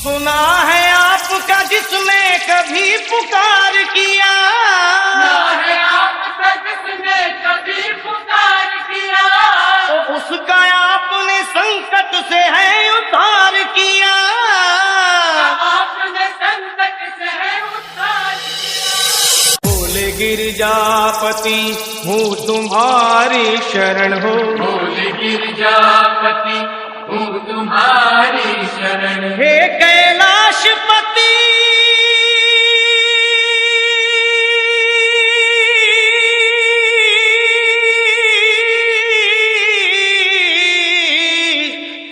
सुना है आपका जिसने कभी पुकार किया, सुना है आपका जिसने कभी पुकार किया, तो उसका आपने संकट से है उद्धार किया। आपने संकट से है उद्धार किया। बोले गिरजापति हूँ तुम्हारी शरण हो, बोले गिरजापति हूँ तुम्हारी शरण। हे कैलाशपति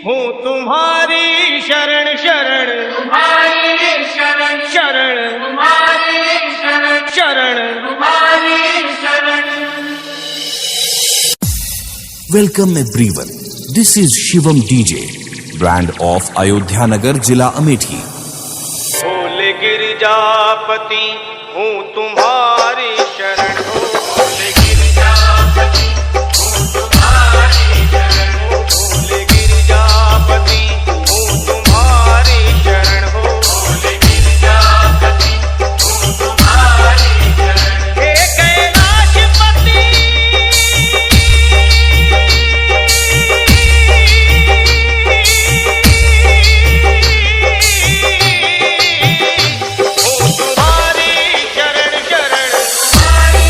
हूँ तुम्हारी शरण शरण, तुम्हारी शरण शरण तुम्हारी शरण, शरण। तुम्हारी शरण। Welcome everyone. This is Shivam DJ, brand of Ayodhya Nagar, Jila Amethi. बोले गिरजापति हूँ तुम्हारी शरण हो, बोले गिरजापति हूँ तुम्हारी शरण। बोले गिरजापति हूँ तुम्हारी शरण हो, बोले गिरजापति हूँ तुम्हारी शरण। हे कैलाशपति हूँ तुम्हारी शरण शरण। तुम्हारी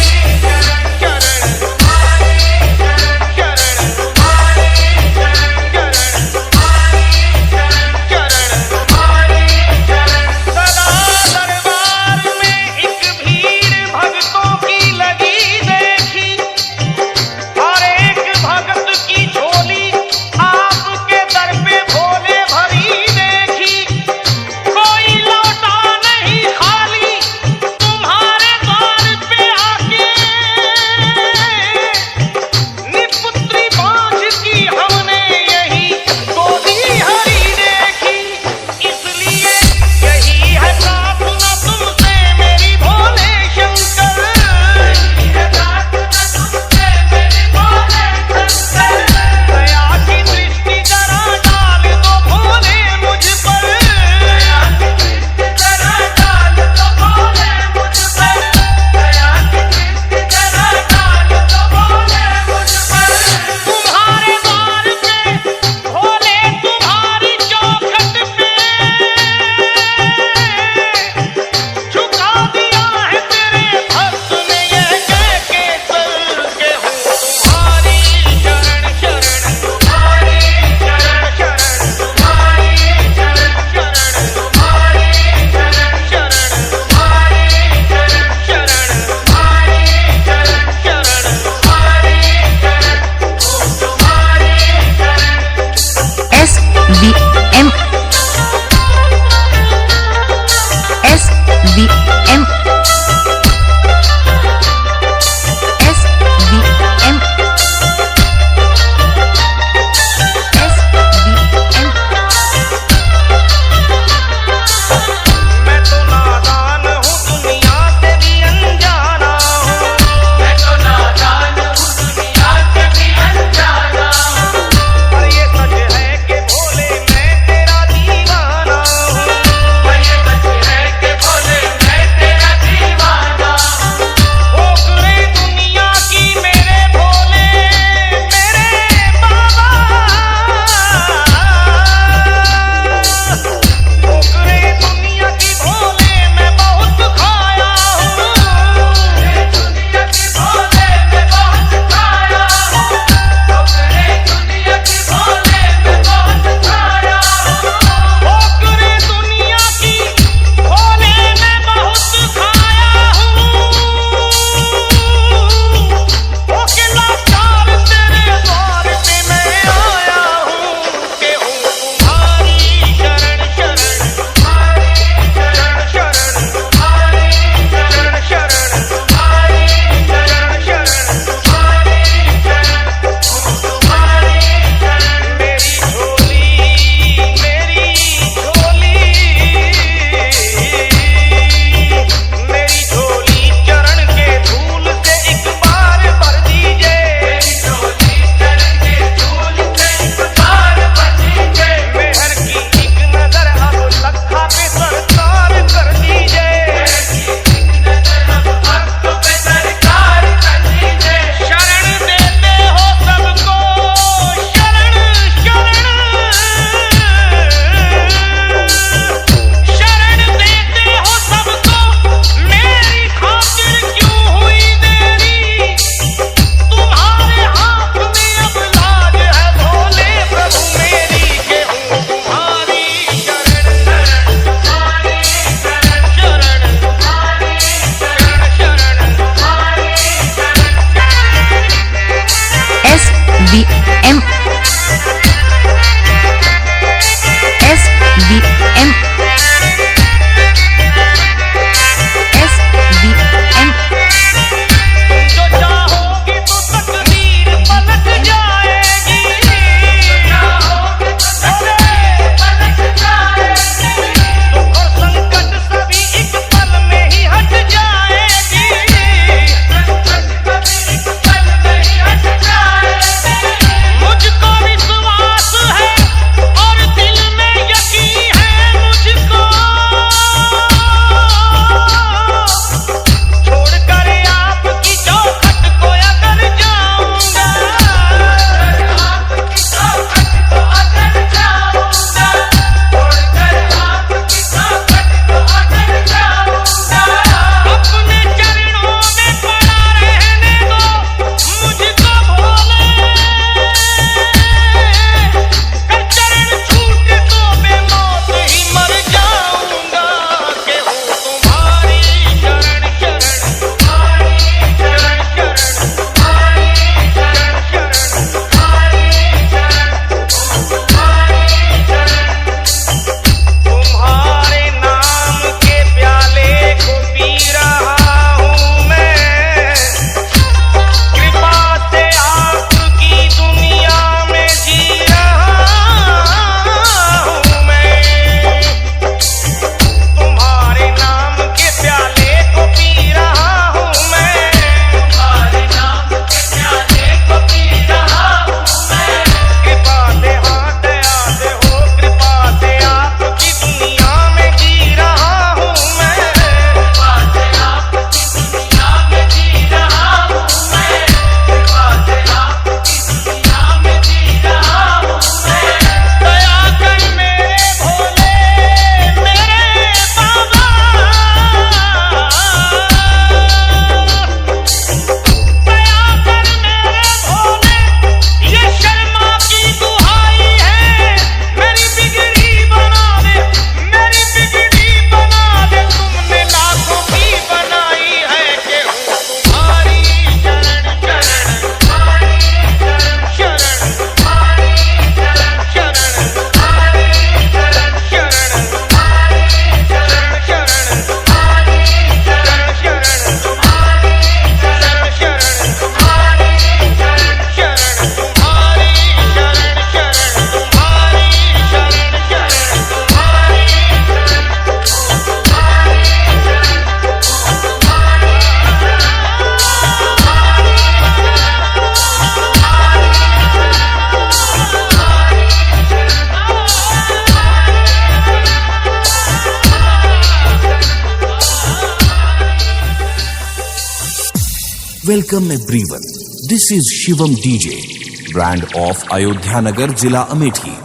Welcome everyone. This is Shivam DJ, brand of Ayodhya Nagar, Zila Amethi.